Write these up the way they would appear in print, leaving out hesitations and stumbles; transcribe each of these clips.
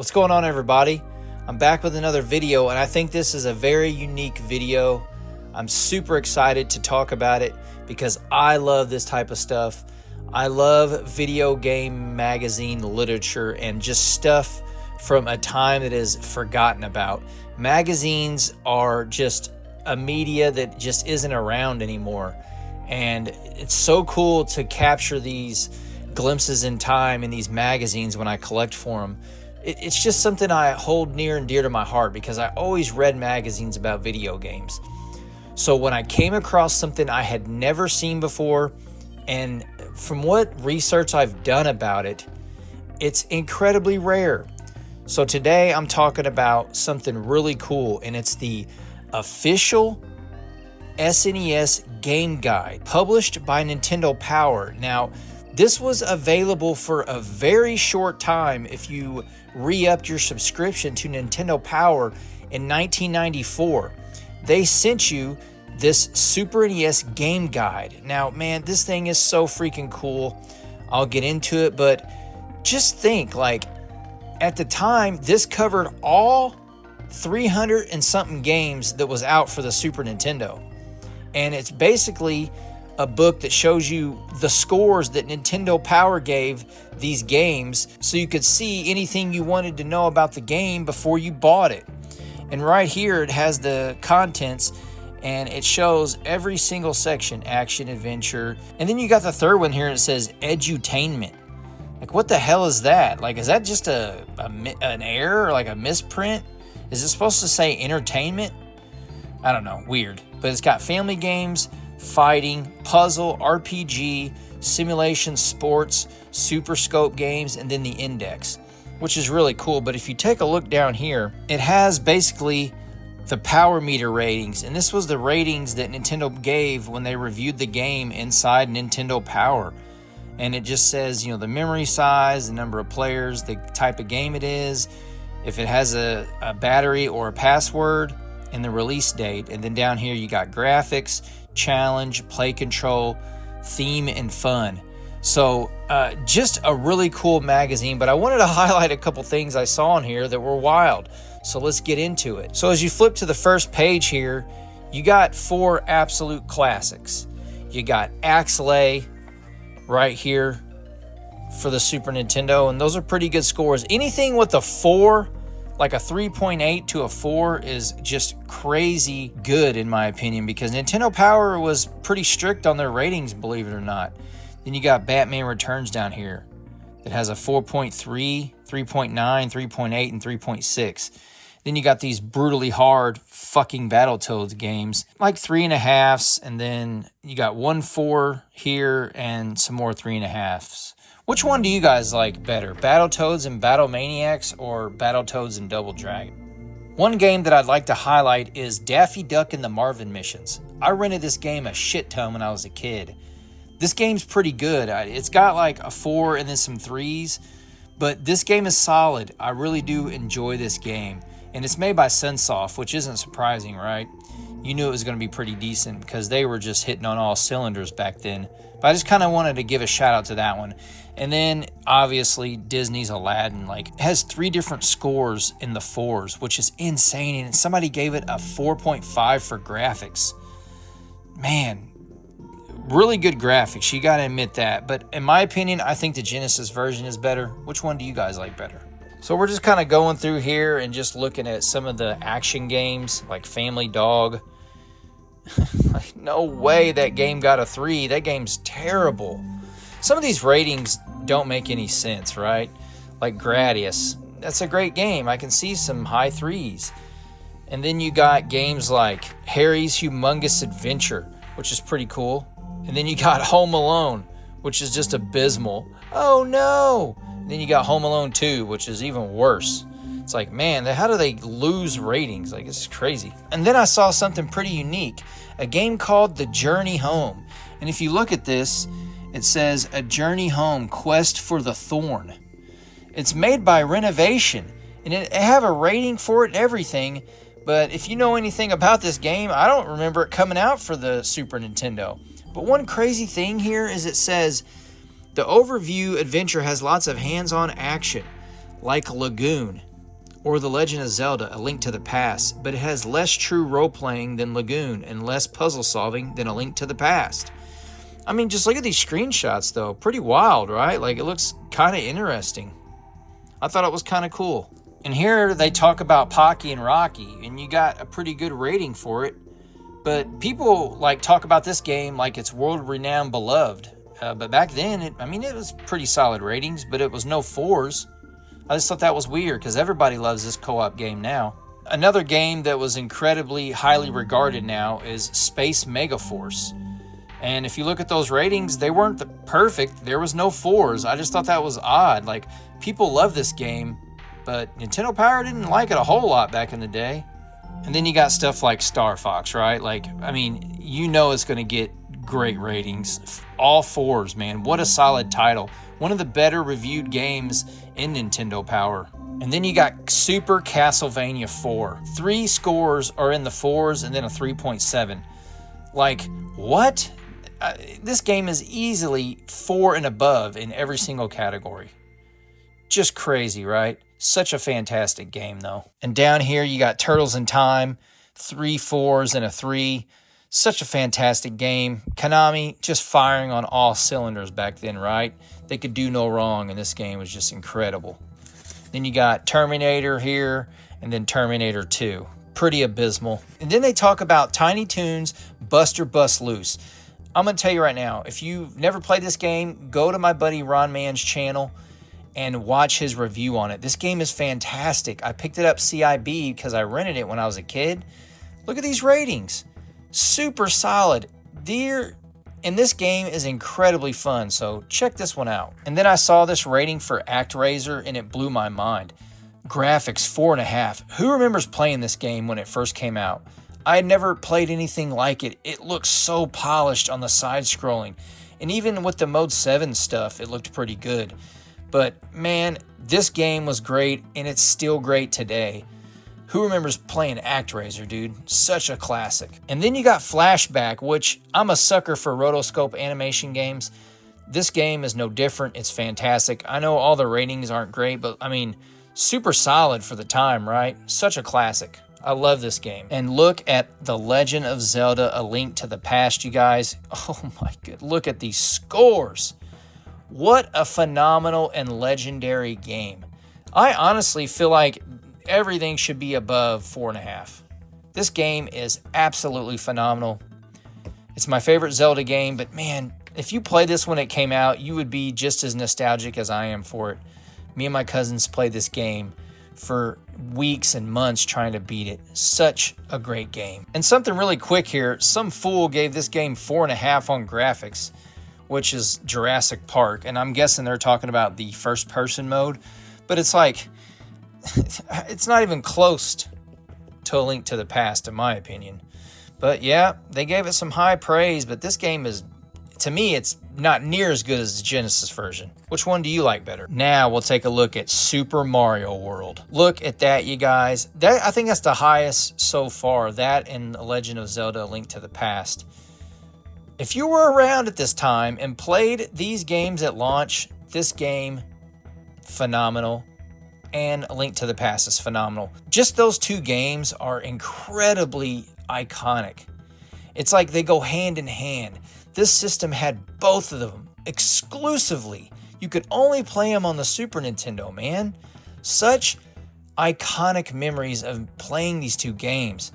What's going on, everybody? I'm back with another video, and I think this is a very unique video. I'm super excited to talk about it because I love this type of stuff. I love video game magazine literature and just stuff from a time that is forgotten about. Magazines are just a media that just isn't around anymore, and it's so cool to capture these glimpses in time in these magazines when I collect for them. It's just something I hold near and dear to my heart because I always read magazines about video games. So when I came across something I had never seen before, and from what research I've done about it, it's incredibly rare. So today I'm talking about something really cool, and it's the official SNES game guide published by Nintendo Power. Now, this was available for a very short time if you re-upped your subscription to Nintendo Power in 1994. They sent you this Super NES game guide. Now, man, this thing is so freaking cool. I'll get into it, but just think, like, at the time, this covered all 300 and something games that was out for the Super Nintendo. And it's basically a book that shows you the scores that Nintendo Power gave these games so you could see anything you wanted to know about the game before you bought it. And right here it has the contents, and it shows every single section: action, adventure, and then you got the third one here and it says edutainment. Like, what the hell is that? Like, is that just an error, or like a misprint? Is it supposed to say entertainment? I don't know, weird. But it's got family games, fighting, puzzle, RPG, simulation, sports, super scope games, and then the index, which is really cool. But if you take a look down here, it has basically the power meter ratings, and this was the ratings that Nintendo gave when they reviewed the game inside Nintendo Power. And it just says, the memory size, the number of players, the type of game it is, if it has a battery or a password, and the release date. And then down here you got graphics, challenge, play control, theme, and fun. So just a really cool magazine, but I wanted to highlight a couple things I saw in here that were wild. So let's get into it. So as you flip to the first page here, you got 4 absolute classics. You got Axelay right here for the Super Nintendo, and those are pretty good scores. Anything with a 4, like a 3.8 to a 4, is just crazy good in my opinion, because Nintendo Power was pretty strict on their ratings, believe it or not. Then you got Batman Returns down here that has a 4.3, 3.9, 3.8, and 3.6. Then you got these brutally hard fucking Battletoads games, like 3.5s, and then you got 1.4 here and some more 3.5s. Which one do you guys like better, Battletoads and Battlemaniacs or Battletoads and Double Dragon? One game that I'd like to highlight is Daffy Duck and the Marvin Missions. I rented this game a shit ton when I was a kid. This game's pretty good. It's got like a 4 and then some 3s, but this game is solid. I really do enjoy this game. And it's made by Sunsoft, which isn't surprising, right? You knew it was going to be pretty decent because they were just hitting on all cylinders back then. But I just kind of wanted to give a shout out to that one. And then obviously Disney's Aladdin, like, has 3 different scores in the 4s, which is insane. And somebody gave it a 4.5 for graphics. Man, really good graphics. You got to admit that. But in my opinion, I think the Genesis version is better. Which one do you guys like better? So we're just kind of going through here and just looking at some of the action games like Family Dog. Like, no way that game got a 3. That game's terrible. Some of these ratings don't make any sense, right? Like Gradius. That's a great game. I can see some high 3s. And then you got games like Harry's Humongous Adventure, which is pretty cool. And then you got Home Alone, which is just abysmal. Oh no! And then you got Home Alone 2, which is even worse. It's like, man, how do they lose ratings? Like, it's crazy. And then I saw something pretty unique, a game called The Journey Home. And if you look at this, it says A Journey Home, Quest for the Thorn. It's made by Renovation, and it have a rating for it and everything. But if you know anything about this game, I don't remember it coming out for the Super Nintendo. But one crazy thing here is it says The overview adventure has lots of hands-on action, like Lagoon. or The Legend of Zelda: A Link to the Past, but it has less true role-playing than Lagoon and less puzzle-solving than A Link to the Past. I mean, just look at these screenshots, though. Pretty wild, right? Like, it looks kind of interesting. I thought it was kind of cool. And here they talk about Pocky and Rocky, and you got a pretty good rating for it. But people, like, talk about this game like it's world-renowned beloved. But back then, it was pretty solid ratings, but it was no 4s. I just thought that was weird because everybody loves this co-op game now. Another game that was incredibly highly regarded now is Space Megaforce. And if you look at those ratings, they weren't perfect. There was no 4s. I just thought that was odd. Like, people love this game, but Nintendo Power didn't like it a whole lot back in the day. And then you got stuff like Star Fox, right? Like, I mean, you know it's going to get great ratings. All 4s, man. What a solid title. One of the better reviewed games in Nintendo Power. And then you got Super Castlevania 4. 3 scores are in the 4s and then a 3.7. Like, what? This game is easily 4 and above in every single category. Just crazy, right? Such a fantastic game, though. And down here, you got Turtles in Time, 3 4s and a 3. Such a fantastic game. Konami just firing on all cylinders back then, right? They could do no wrong, and this game was just incredible. Then you got Terminator here, and then Terminator 2. Pretty abysmal. And then they talk about Tiny Toons Buster Bust Loose. I'm going to tell you right now, if you've never played this game, go to my buddy Ron Mann's channel and watch his review on it. This game is fantastic. I picked it up CIB because I rented it when I was a kid. Look at these ratings. Super solid. And this game is incredibly fun, so check this one out. And then I saw this rating for ActRaiser, and it blew my mind. Graphics 4.5. Who remembers playing this game when it first came out? I had never played anything like it. It looks so polished on the side scrolling. And even with the Mode 7 stuff, it looked pretty good. But man, this game was great, and it's still great today. Who remembers playing ActRaiser, dude? Such a classic. And then you got Flashback, which I'm a sucker for rotoscope animation games. This game is no different. It's fantastic. I know all the ratings aren't great, but I mean, super solid for the time, right? Such a classic. I love this game. And look at The Legend of Zelda: A Link to the Past, you guys. Oh my god, look at these scores. What a phenomenal and legendary game. I honestly feel like everything should be above 4.5. This game is absolutely phenomenal. It's my favorite Zelda game, but man, if you played this when it came out, you would be just as nostalgic as I am for it. Me and my cousins played this game for weeks and months trying to beat it. Such a great game. And something really quick here, some fool gave this game 4.5 on graphics, which is Jurassic Park, and I'm guessing they're talking about the first person mode, but it's like, it's not even close to A Link to the Past, in my opinion. But yeah, they gave it some high praise, but this game is, to me, it's not near as good as the Genesis version. Which one do you like better? Now we'll take a look at Super Mario World. Look at that, you guys. I think that's the highest so far, that and The Legend of Zelda: A Link to the Past. If you were around at this time and played these games at launch, this game, phenomenal. And A Link to the Past is phenomenal. Just those two games are incredibly iconic. It's like they go hand in hand. This system had both of them exclusively. You could only play them on the Super Nintendo, man. Such iconic memories of playing these two games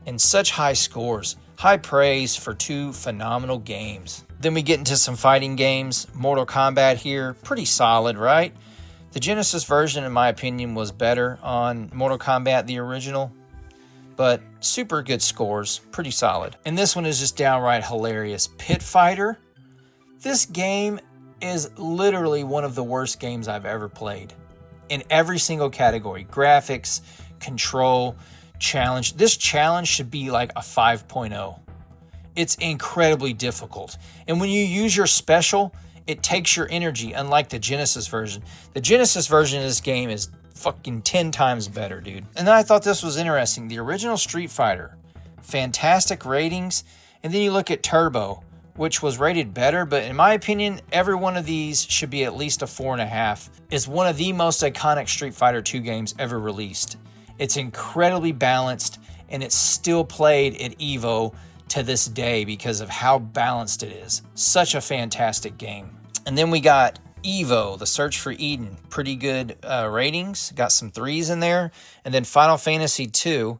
and such high scores. High praise for two phenomenal games. Then we get into some fighting games. Mortal Kombat here, pretty solid, right? The Genesis version, in my opinion, was better on Mortal Kombat, the original. But super good scores, pretty solid. And this one is just downright hilarious. Pit Fighter. This game is literally one of the worst games I've ever played. In every single category. Graphics, control, challenge. This challenge should be like a 5.0. It's incredibly difficult. And when you use your special, it takes your energy, unlike the Genesis version. The Genesis version of this game is fucking 10 times better, dude. And then I thought this was interesting. The original Street Fighter, fantastic ratings. And then you look at Turbo, which was rated better, but in my opinion, every one of these should be at least a 4.5. It's one of the most iconic Street Fighter II games ever released. It's incredibly balanced, and it's still played at EVO to this day because of how balanced it is. Such a fantastic game. And then we got EVO, The Search for Eden. Pretty good ratings. Got some 3s in there. And then Final Fantasy II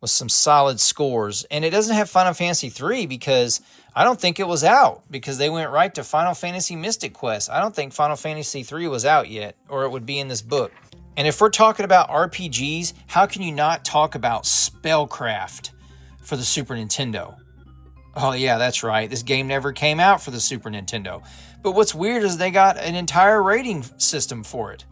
with some solid scores. And it doesn't have Final Fantasy III because I don't think it was out, because they went right to Final Fantasy Mystic Quest. I don't think Final Fantasy III was out yet, or it would be in this book. And if we're talking about RPGs, how can you not talk about Spellcraft for the Super Nintendo? Oh yeah, that's right. This game never came out for the Super Nintendo. But what's weird is they got an entire rating system for it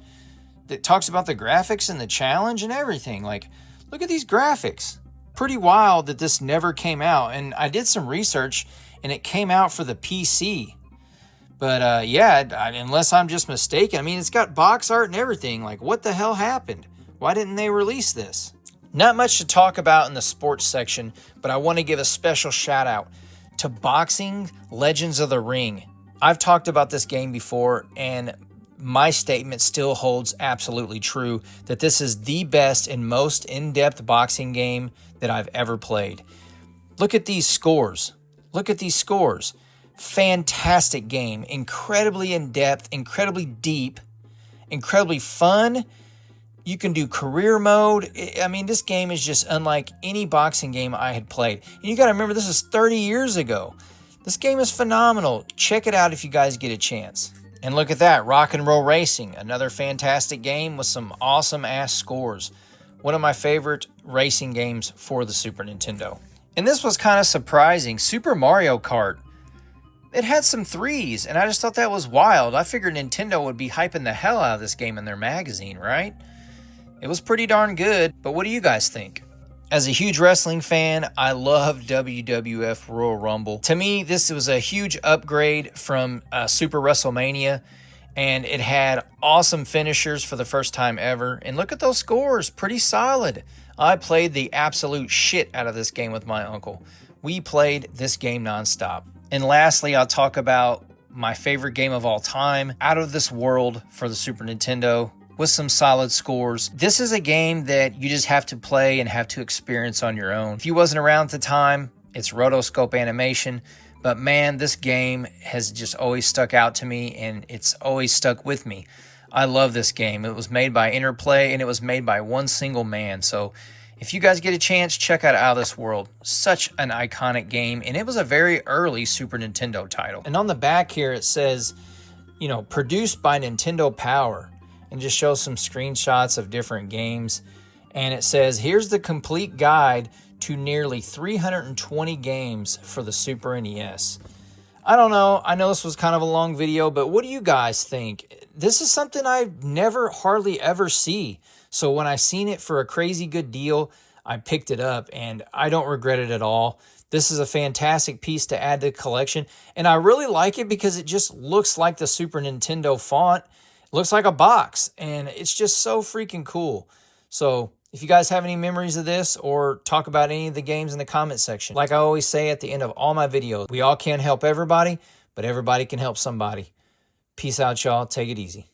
that talks about the graphics and the challenge and everything. Like, look at these graphics. Pretty wild that this never came out. And I did some research, and it came out for the PC. But yeah, unless I'm just mistaken, I mean, it's got box art and everything. Like, what the hell happened? Why didn't they release this? Not much to talk about in the sports section, but I want to give a special shout out to Boxing Legends of the Ring. I've talked about this game before, and my statement still holds absolutely true that this is the best and most in-depth boxing game that I've ever played. Look at these scores. Look at these scores. Fantastic game. Incredibly in-depth, incredibly deep, incredibly fun. You can do career mode. I mean, this game is just unlike any boxing game I had played. And you got to remember, this is 30 years ago. This game is phenomenal. Check it out if you guys get a chance. And look at that, Rock and Roll Racing, another fantastic game with some awesome-ass scores. One of my favorite racing games for the Super Nintendo. And this was kind of surprising. Super Mario Kart. It had some 3s, and I just thought that was wild. I figured Nintendo would be hyping the hell out of this game in their magazine, right? It was pretty darn good, but what do you guys think? As a huge wrestling fan, I love WWF Royal Rumble. To me, this was a huge upgrade from Super WrestleMania, and it had awesome finishers for the first time ever. And look at those scores, pretty solid. I played the absolute shit out of this game with my uncle. We played this game nonstop. And lastly, I'll talk about my favorite game of all time, Out of This World for the Super Nintendo, with some solid scores. This is a game that you just have to play and have to experience on your own. If you wasn't around at the time, it's rotoscope animation, but man, this game has just always stuck out to me, and it's always stuck with me. I love this game. It was made by Interplay, and it was made by one single man. So if you guys get a chance, check out Out of This World. Such an iconic game, and it was a very early Super Nintendo title. And on the back here, it says, you know, produced by Nintendo Power, and just shows some screenshots of different games. And it says, here's the complete guide to nearly 320 games for the Super NES. I don't know. I know this was kind of a long video, but what do you guys think? This is something I never hardly ever see. So when I seen it for a crazy good deal, I picked it up, and I don't regret it at all. This is a fantastic piece to add to the collection. And I really like it because it just looks like the Super Nintendo font. Looks like a box, and it's just so freaking cool. So if you guys have any memories of this, or talk about any of the games in the comment section, like I always say at the end of all my videos, we all can't help everybody, but everybody can help somebody. Peace out, y'all. Take it easy.